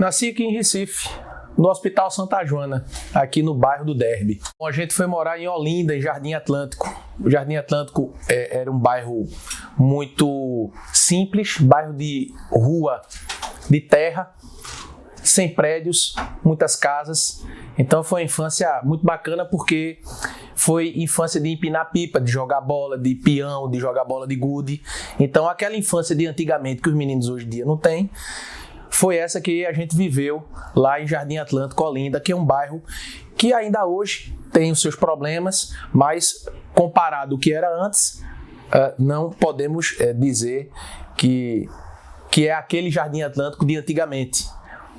Nasci aqui em Recife, no Hospital Santa Joana, aqui no bairro do Derby. A gente foi morar em Olinda, em Jardim Atlântico. O Jardim Atlântico era um bairro muito simples, bairro de rua de terra, sem prédios, muitas casas. Então foi uma infância muito bacana porque foi infância de empinar pipa, de jogar bola, de peão, de jogar bola de gude. Então aquela infância de antigamente que os meninos hoje em dia não têm, foi essa que a gente viveu lá em Jardim Atlântico, Olinda, que é um bairro que ainda hoje tem os seus problemas, mas comparado ao que era antes, não podemos dizer que é aquele Jardim Atlântico de antigamente.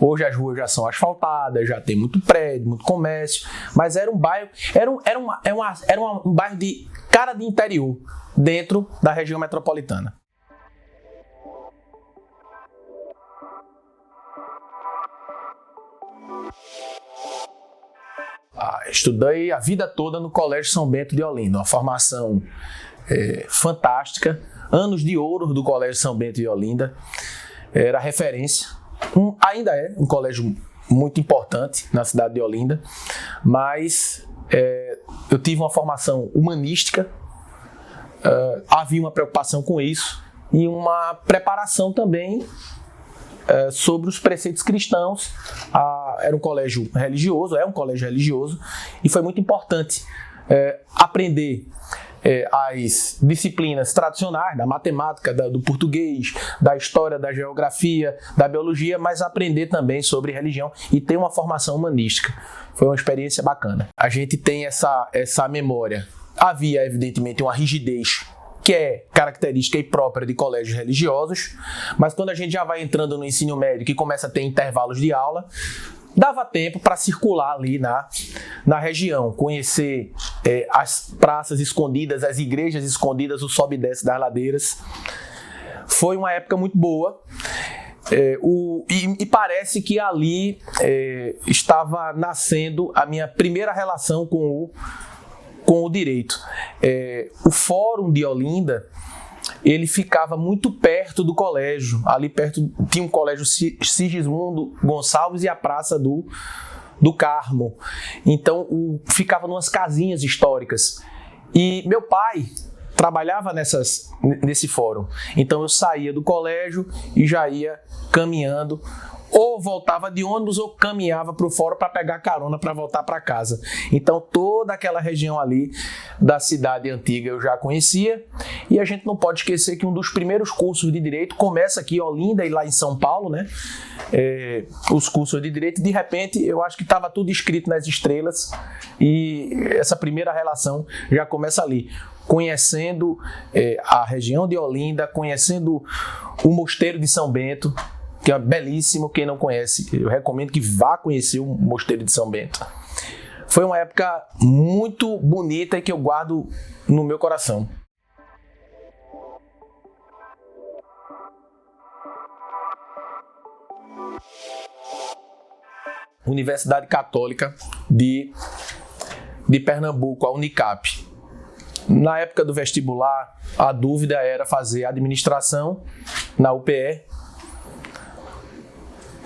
Hoje as ruas já são asfaltadas, já tem muito prédio, muito comércio, mas era um bairro, era um bairro de cara de interior, dentro da região metropolitana. Estudei a vida toda no Colégio São Bento de Olinda, uma formação fantástica, anos de ouro do Colégio São Bento de Olinda, era referência, ainda é um colégio muito importante na cidade de Olinda, mas eu tive uma formação humanística, havia uma preocupação com isso e uma preparação também sobre os preceitos cristãos. Era um colégio religioso, é um colégio religioso, e foi muito importante aprender as disciplinas tradicionais, da matemática, do português, da história, da geografia, da biologia, mas aprender também sobre religião e ter uma formação humanística. Foi uma experiência bacana. A gente tem essa memória. Havia, evidentemente, uma rigidez que é característica e própria de colégios religiosos, mas quando a gente já vai entrando no ensino médio e começa a ter intervalos de aula, dava tempo para circular ali na região, conhecer as praças escondidas, as igrejas escondidas, o sobe e desce das ladeiras. Foi uma época muito boa. E parece que ali estava nascendo a minha primeira relação com o direito. O Fórum de Olinda, ele ficava muito perto do colégio. Ali perto tinha um colégio Sigismundo Gonçalves e a Praça do Carmo. Então ficava numas casinhas históricas. E meu pai trabalhava nesse fórum. Então eu saía do colégio e já ia caminhando, ou voltava de ônibus ou caminhava para o fórum para pegar carona para voltar para casa. Então toda aquela região ali da cidade antiga eu já conhecia, e a gente não pode esquecer que um dos primeiros cursos de Direito começa aqui em Olinda e lá em São Paulo, né? Os cursos de Direito, de repente eu acho que estava tudo escrito nas estrelas, e essa primeira relação já começa ali, conhecendo a região de Olinda, conhecendo o Mosteiro de São Bento, que é belíssimo. Quem não conhece, eu recomendo que vá conhecer o Mosteiro de São Bento. Foi uma época muito bonita e que eu guardo no meu coração. Universidade Católica de Pernambuco, a Unicap. Na época do vestibular, a dúvida era fazer administração na UPE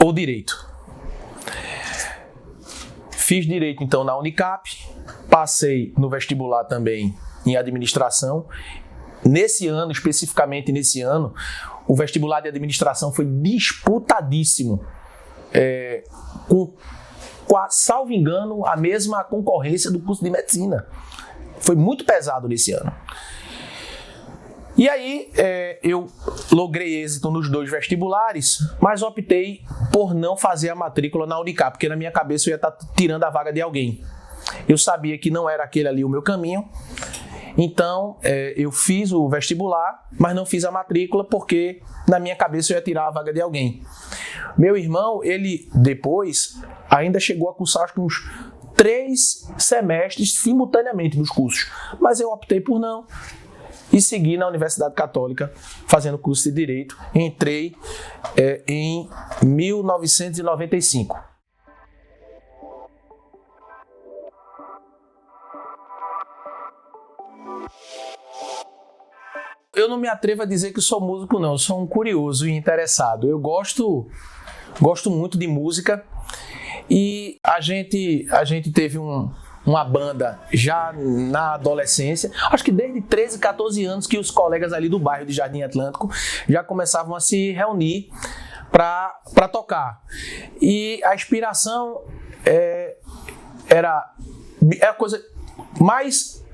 ou direito. Fiz direito então na Unicap, passei no vestibular também em administração. Nesse ano, especificamente nesse ano, o vestibular de administração foi disputadíssimo, com, salvo engano, a mesma concorrência do curso de medicina. Foi muito pesado nesse ano. E aí eu logrei êxito nos 2 vestibulares, mas optei por não fazer a matrícula na Unicap, porque na minha cabeça eu ia estar tirando a vaga de alguém. Eu sabia que não era aquele ali o meu caminho, então eu fiz o vestibular, mas não fiz a matrícula porque na minha cabeça eu ia tirar a vaga de alguém. Meu irmão, ele depois ainda chegou a cursar acho que uns 3 semestres simultaneamente nos cursos, mas eu optei por não e segui na Universidade Católica fazendo curso de Direito. Entrei em 1995. Eu não me atrevo a dizer que sou músico, não. Eu sou um curioso e interessado. Eu gosto gosto muito de música e a gente teve uma banda já na adolescência, acho que desde 13, 14 anos que os colegas ali do bairro de Jardim Atlântico já começavam a se reunir para tocar. E a inspiração era a coisa mais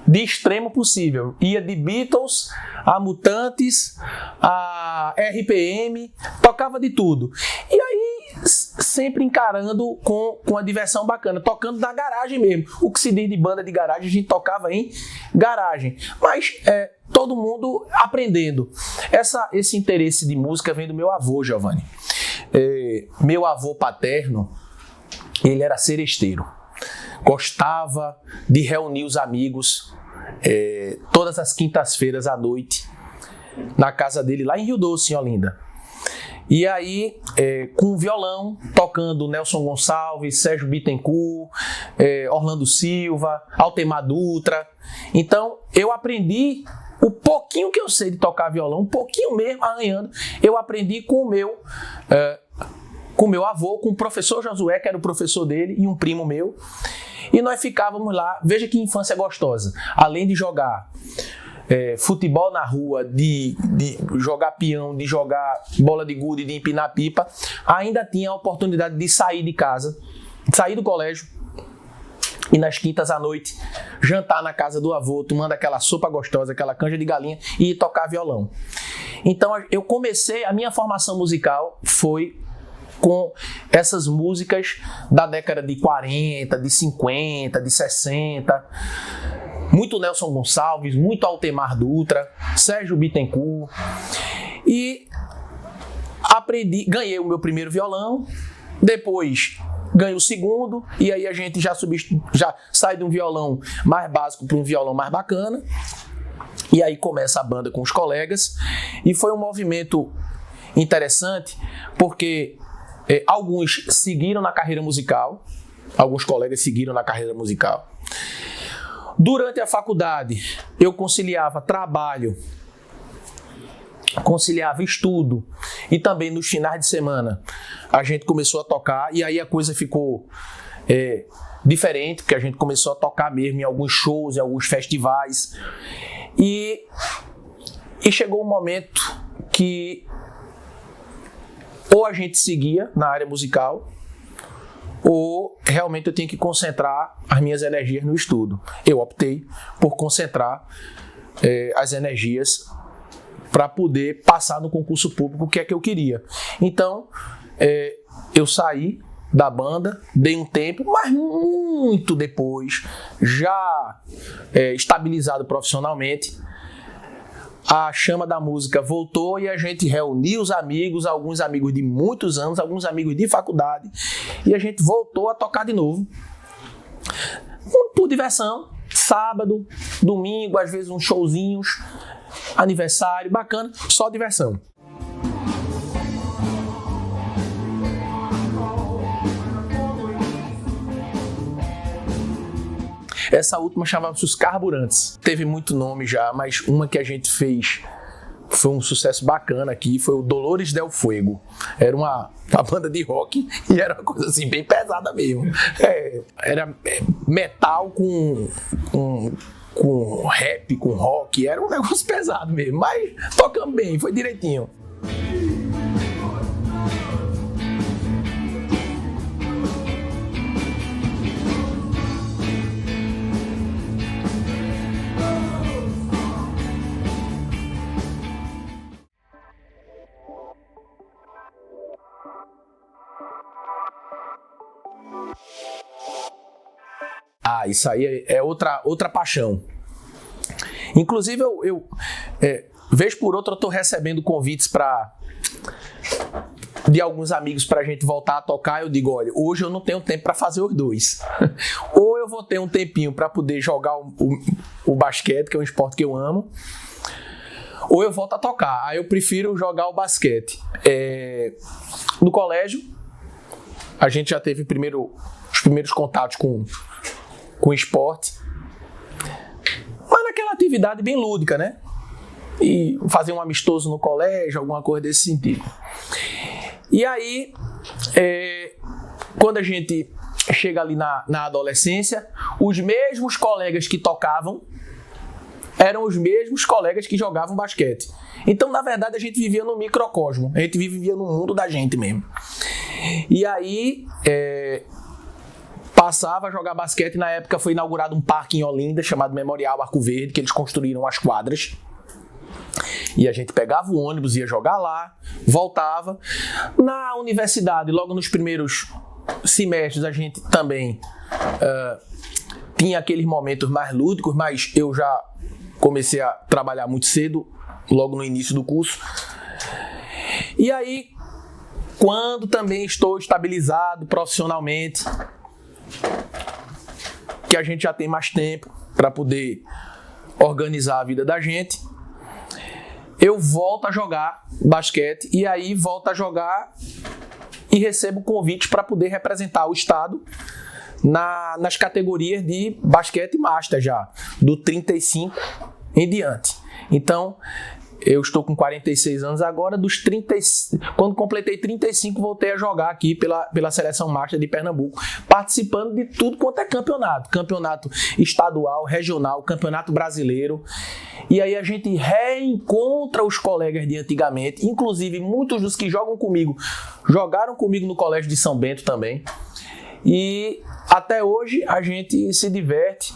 de extremo possível. Ia de Beatles a Mutantes, a RPM, tocava de tudo. E aí, sempre encarando com a diversão bacana, tocando na garagem mesmo. O que se diz de banda de garagem, a gente tocava em garagem. Mas todo mundo aprendendo. Esse interesse de música vem do meu avô, Giovanni. Meu avô paterno, ele era seresteiro. Gostava de reunir os amigos todas as quintas-feiras à noite na casa dele, lá em Rio Doce, em Olinda. E aí, com o violão, tocando Nelson Gonçalves, Sérgio Bittencourt, Orlando Silva, Altemar Dutra. Então, eu aprendi o pouquinho que eu sei de tocar violão, um pouquinho mesmo, arranhando, eu aprendi com o meu avô, com o professor Josué, que era o professor dele, e um primo meu. E nós ficávamos lá, veja que infância gostosa. Além de jogar futebol na rua, de jogar peão, de jogar bola de gude, de empinar pipa, ainda tinha a oportunidade de sair de casa, sair do colégio, e nas quintas à noite, jantar na casa do avô, tomando aquela sopa gostosa, aquela canja de galinha, e tocar violão. Então eu comecei, a minha formação musical foi com essas músicas da década de 40, de 50, de 60, muito Nelson Gonçalves, muito Altemar Dutra, Sérgio Bittencourt, e ganhei o meu primeiro violão, depois ganhei o segundo, e aí a gente já sai de um violão mais básico para um violão mais bacana, e aí começa a banda com os colegas, e foi um movimento interessante, porque alguns seguiram na carreira musical, alguns colegas seguiram na carreira musical. Durante a faculdade, eu conciliava trabalho, conciliava estudo, e também nos finais de semana a gente começou a tocar, e aí a coisa ficou diferente, porque a gente começou a tocar mesmo em alguns shows, em alguns festivais, e chegou um momento que ou a gente seguia na área musical, ou realmente eu tinha que concentrar as minhas energias no estudo. Eu optei por concentrar as energias para poder passar no concurso público, que é que eu queria. Então, eu saí da banda, dei um tempo, mas muito depois, já estabilizado profissionalmente, a chama da música voltou e a gente reuniu os amigos, alguns amigos de muitos anos, alguns amigos de faculdade, e a gente voltou a tocar de novo. Por diversão, sábado, domingo, às vezes uns showzinhos, aniversário, bacana, só diversão. Essa última chamava-se Os Carburantes. Teve muito nome já, mas uma que a gente fez foi um sucesso bacana aqui, foi o Dolores del Fuego. Era uma banda de rock e era uma coisa assim bem pesada mesmo. Era metal com rap, com rock, era um negócio pesado mesmo, mas tocamos bem, foi direitinho. Isso aí é outra paixão. Inclusive, eu vez por outra, eu estou recebendo convites de alguns amigos para a gente voltar a tocar. Eu digo, olha, hoje eu não tenho tempo para fazer os dois. Ou eu vou ter um tempinho para poder jogar o basquete, que é um esporte que eu amo, ou eu volto a tocar. Aí eu prefiro jogar o basquete. No colégio, a gente já teve os primeiros contatos com o esporte, mas naquela atividade bem lúdica, né? E fazer um amistoso no colégio, alguma coisa desse sentido. E aí, quando a gente chega ali na adolescência, os mesmos colegas que tocavam eram os mesmos colegas que jogavam basquete. Então, na verdade, a gente vivia no microcosmo, a gente vivia no mundo da gente mesmo. E aí, passava a jogar basquete. Na época foi inaugurado um parque em Olinda chamado Memorial Arco Verde, que eles construíram as quadras. E a gente pegava o ônibus, ia jogar lá, voltava. Na universidade, logo nos primeiros semestres, a gente também tinha aqueles momentos mais lúdicos, mas eu já comecei a trabalhar muito cedo, logo no início do curso. E aí, quando também estou estabilizado profissionalmente, que a gente já tem mais tempo para poder organizar a vida da gente, eu volto a jogar basquete e aí volto a jogar e recebo convite para poder representar o estado nas categorias de basquete master já, do 35 em diante. Então, eu estou com 46 anos agora, quando completei 35, voltei a jogar aqui pela Seleção Master de Pernambuco, participando de tudo quanto é campeonato estadual, regional, campeonato brasileiro. E aí a gente reencontra os colegas de antigamente, inclusive muitos dos que jogam comigo, jogaram comigo no Colégio de São Bento também. E até hoje a gente se diverte.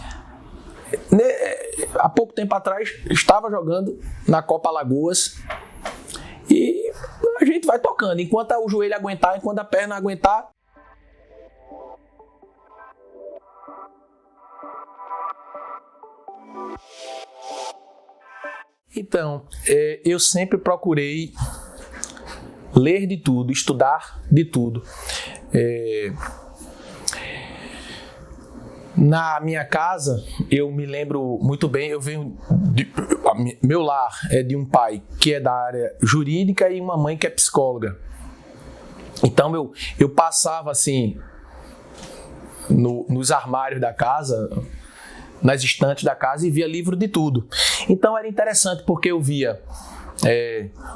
Há pouco tempo atrás estava jogando na Copa Alagoas e a gente vai tocando enquanto o joelho aguentar, enquanto a perna aguentar. Então, eu sempre procurei ler de tudo, estudar de tudo. Na minha casa, eu me lembro muito bem, meu lar é de um pai que é da área jurídica e uma mãe que é psicóloga. Então eu passava assim nos armários da casa, nas estantes da casa, e via livro de tudo. Então era interessante porque eu via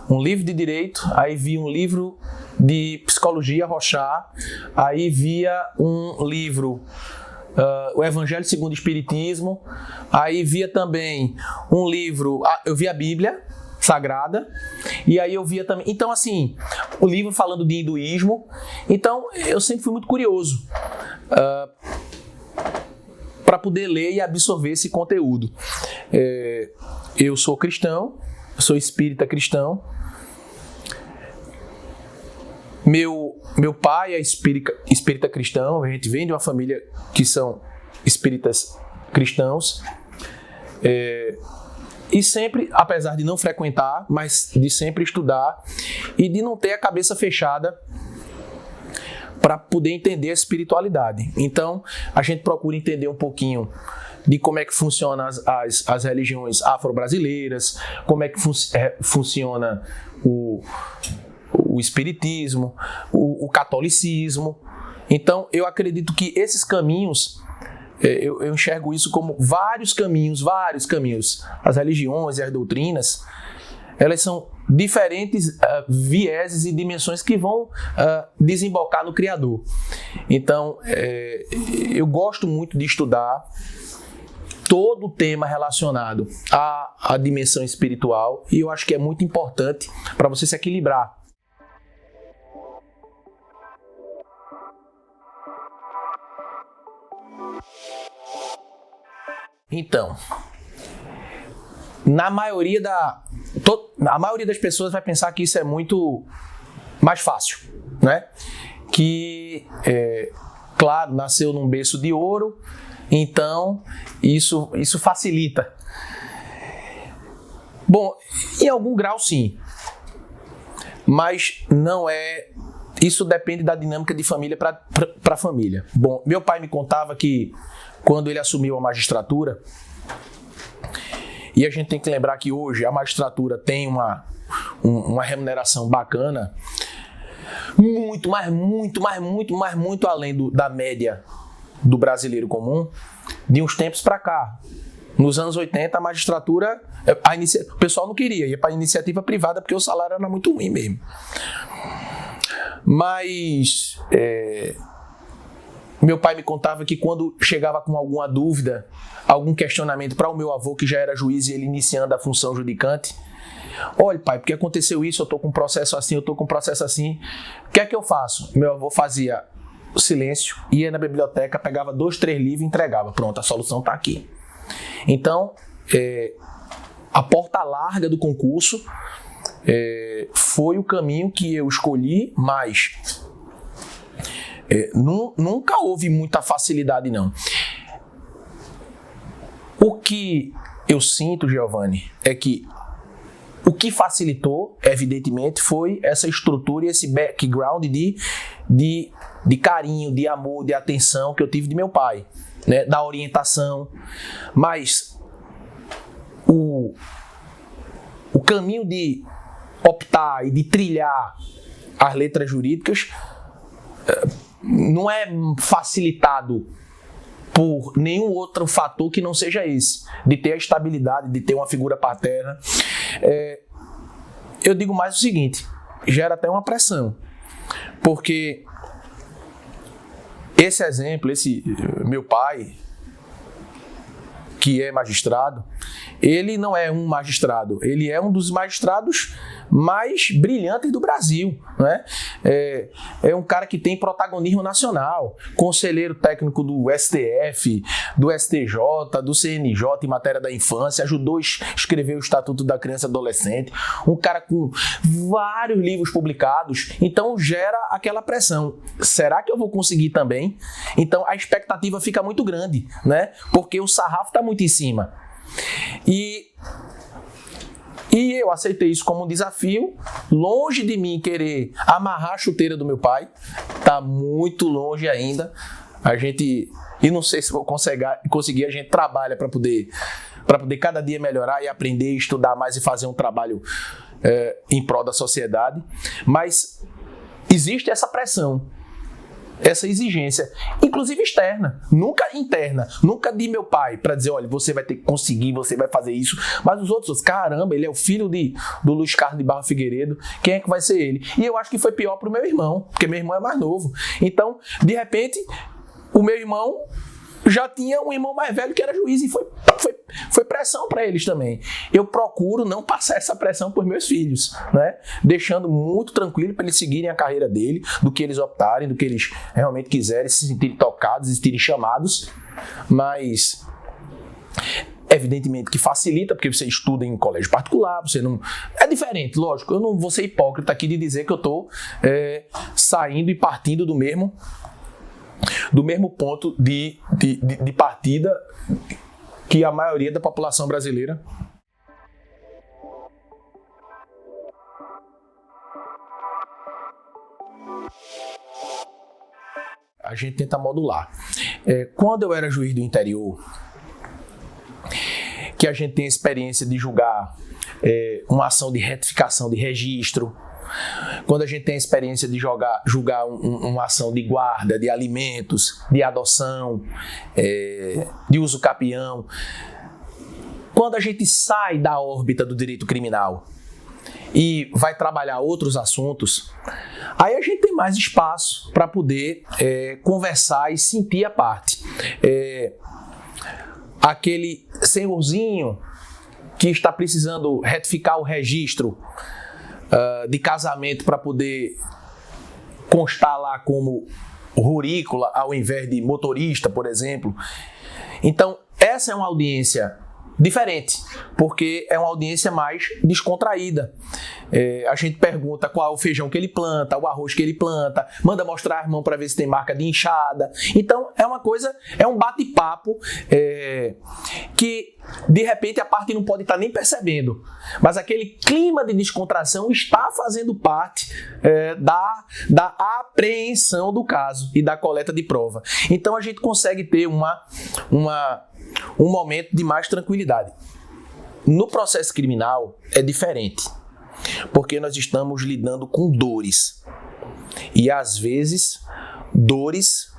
um livro de direito, aí via um livro de psicologia, Rorschach, aí via um livro o Evangelho segundo o Espiritismo, aí via também um livro, eu via a Bíblia Sagrada, e aí eu via também, então assim, o livro falando de hinduísmo. Então eu sempre fui muito curioso para poder ler e absorver esse conteúdo. Eu sou cristão, sou espírita cristão. Meu pai é espírita cristão, a gente vem de uma família que são espíritas cristãos. E sempre, apesar de não frequentar, mas de sempre estudar e de não ter a cabeça fechada para poder entender a espiritualidade. Então, a gente procura entender um pouquinho de como é que funcionam as religiões afro-brasileiras, como é que funciona o espiritismo, o catolicismo. Então, eu acredito que esses caminhos, eu enxergo isso como vários caminhos. As religiões e as doutrinas, elas são diferentes vieses e dimensões que vão desembocar no Criador. Então, eu gosto muito de estudar todo o tema relacionado à dimensão espiritual, e eu acho que é muito importante para você se equilibrar. Então, a maioria das pessoas vai pensar que isso é muito mais fácil, né? Que, claro, nasceu num berço de ouro, então isso facilita. Bom, em algum grau sim, mas não é. Isso depende da dinâmica de família para família. Bom, meu pai me contava que quando ele assumiu a magistratura, e a gente tem que lembrar que hoje a magistratura tem uma remuneração bacana, muito além da média do brasileiro comum, de uns tempos para cá. Nos anos 80, a magistratura, o pessoal não queria, ia para a iniciativa privada porque o salário era muito ruim mesmo. Mas meu pai me contava que quando chegava com alguma dúvida, algum questionamento para o meu avô, que já era juiz e ele iniciando a função judicante: olha, pai, porque aconteceu isso, eu estou com um processo assim, eu estou com um processo assim, o que é que eu faço? Meu avô fazia silêncio, ia na biblioteca, pegava 2, 3 livros e entregava. Pronto, a solução está aqui. Então, a porta larga do concurso foi o caminho que eu escolhi, mas nunca houve muita facilidade, não. O que eu sinto, Giovanni, é que o que facilitou, evidentemente, foi essa estrutura e esse background de carinho, de amor, de atenção que eu tive de meu pai, né? Da orientação. Mas o caminho de optar e de trilhar as letras jurídicas não é facilitado por nenhum outro fator que não seja esse, de ter a estabilidade, de ter uma figura paterna. Eu digo mais o seguinte: gera até uma pressão, porque esse exemplo, esse meu pai, que é magistrado, ele não é um magistrado, ele é um dos magistrados mais brilhantes do Brasil, né? É um cara que tem protagonismo nacional, conselheiro técnico do STF, do STJ, do CNJ em matéria da infância, ajudou a escrever o Estatuto da Criança e Adolescente, um cara com vários livros publicados. Então gera aquela pressão: será que eu vou conseguir também? Então a expectativa fica muito grande, né? Porque o sarrafo está muito em cima. E eu aceitei isso como um desafio, longe de mim querer amarrar a chuteira do meu pai, tá muito longe ainda. E não sei se vou conseguir, a gente trabalha para poder cada dia melhorar e aprender, estudar mais e fazer um trabalho em prol da sociedade. Mas existe essa pressão, essa exigência, inclusive externa, nunca interna, nunca de meu pai, para dizer: olha, você vai ter que conseguir, você vai fazer isso. Mas os outros, caramba, ele é o filho do Luiz Carlos de Barra Figueiredo, quem é que vai ser ele? E eu acho que foi pior pro meu irmão, porque meu irmão é mais novo. Então, de repente, o meu irmão já tinha um irmão mais velho que era juiz, e foi pressão para eles também. Eu procuro não passar essa pressão para os meus filhos, né? Deixando muito tranquilo para eles seguirem a carreira dele, do que eles optarem, do que eles realmente quiserem, se sentirem tocados, se sentirem chamados. Mas evidentemente que facilita, porque você estuda em colégio particular, você não... É diferente, lógico, eu não vou ser hipócrita aqui de dizer que eu estou saindo e partindo do mesmo ponto de partida que a maioria da população brasileira. A gente tenta modular. Quando eu era juiz do interior, que a gente tem a experiência de julgar uma ação de retificação de registro, quando a gente tem a experiência de julgar uma ação de guarda de alimentos, de adoção, de uso capião, quando a gente sai da órbita do direito criminal e vai trabalhar outros assuntos, aí a gente tem mais espaço para poder conversar e sentir a parte. Aquele senhorzinho que está precisando retificar o registro de casamento para poder constar lá como rurícola ao invés de motorista, por exemplo. Então, essa é uma audiência diferente, porque é uma audiência mais descontraída. A gente pergunta qual é o feijão que ele planta, o arroz que ele planta, manda mostrar a mão para ver se tem marca de inchada. Então, é um bate-papo que, de repente, a parte não pode estar nem percebendo, mas aquele clima de descontração está fazendo parte da apreensão do caso e da coleta de prova. Então, a gente consegue ter um momento de mais tranquilidade. No processo criminal é diferente, porque nós estamos lidando com dores. E às vezes, dores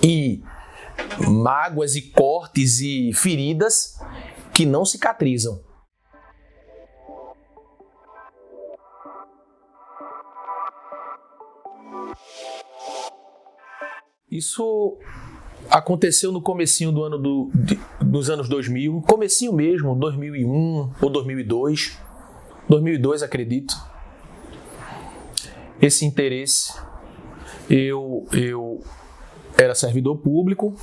e mágoas e cortes e feridas que não cicatrizam. Isso aconteceu no comecinho do ano dos anos 2000, comecinho mesmo, 2001 ou 2002, 2002 acredito. Esse interesse, eu era servidor público,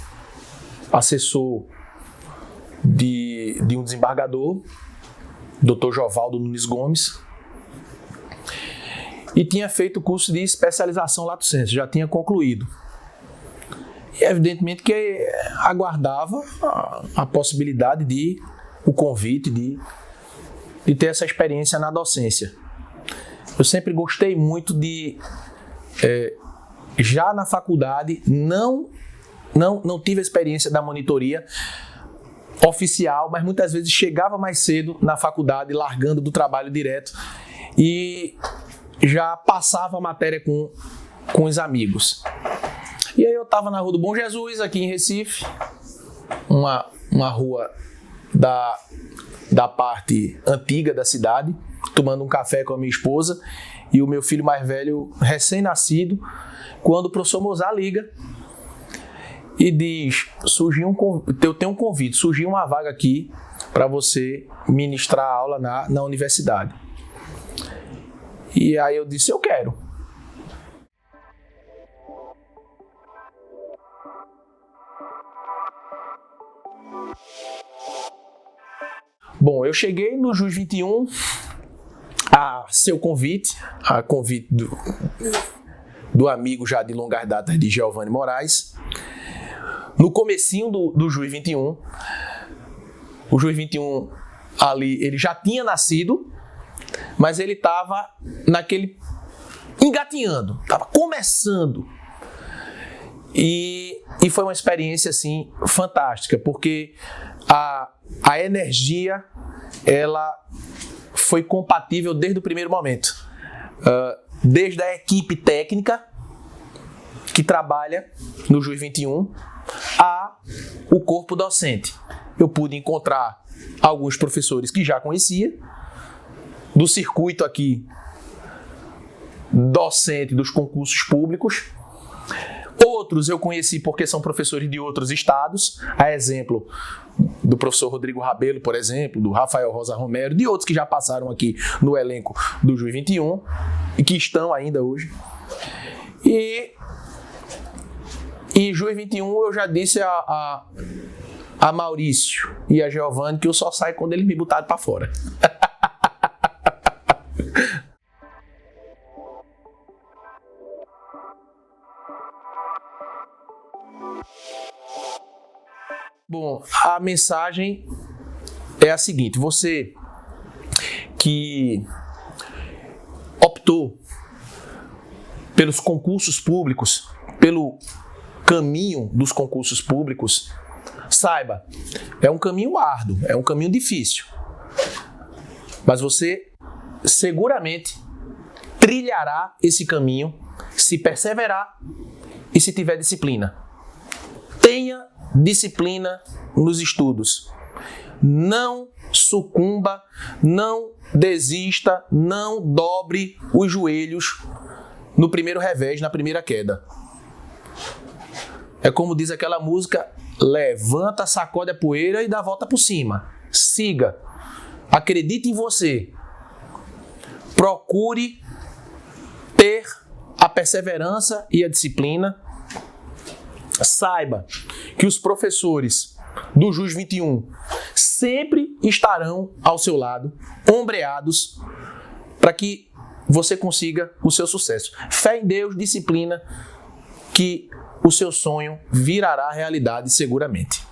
assessor de um desembargador, Dr. Jovaldo Nunes Gomes, e tinha feito o curso de especialização lato sensu, já tinha concluído. E evidentemente que aguardava a possibilidade o convite de ter essa experiência na docência. Eu sempre gostei muito de, já na faculdade, não tive a experiência da monitoria oficial, mas muitas vezes chegava mais cedo na faculdade, largando do trabalho direto e já passava a matéria com os amigos. E aí eu estava na Rua do Bom Jesus, aqui em Recife, uma rua da parte antiga da cidade, tomando um café com a minha esposa e o meu filho mais velho, recém-nascido, quando o professor Mozart liga e diz, eu tenho um convite, surgiu uma vaga aqui para você ministrar aula na universidade. E aí eu disse, eu quero. Bom, eu cheguei no JUS 21 a convite do amigo já de longas datas de Giovanni Moraes. No comecinho do JUS 21, o JUS 21 ali, ele já tinha nascido, mas ele estava engatinhando, estava começando. E foi uma experiência assim fantástica, porque a energia ela foi compatível desde o primeiro momento. Desde a equipe técnica que trabalha no JUS 21 a o corpo docente. Eu pude encontrar alguns professores que já conhecia, do circuito aqui docente dos concursos públicos. Outros eu conheci porque são professores de outros estados, a exemplo do professor Rodrigo Rabelo, por exemplo, do Rafael Rosa Romero, de outros que já passaram aqui no elenco do JUS 21 e que estão ainda hoje. E JUS 21 eu já disse a Maurício e a Giovanni que eu só saio quando eles me botaram para fora. Bom, a mensagem é a seguinte: você que optou pelos concursos públicos, pelo caminho dos concursos públicos, saiba, é um caminho árduo, é um caminho difícil, mas você seguramente trilhará esse caminho se perseverar e se tiver disciplina. Tenha disciplina nos estudos. Não sucumba, não desista, não dobre os joelhos no primeiro revés, na primeira queda. É como diz aquela música, levanta, sacode a poeira e dá a volta por cima. Siga. Acredite em você. Procure ter a perseverança e a disciplina. Saiba que os professores do JUS 21 sempre estarão ao seu lado, ombreados, para que você consiga o seu sucesso. Fé em Deus, disciplina, que o seu sonho virará realidade seguramente.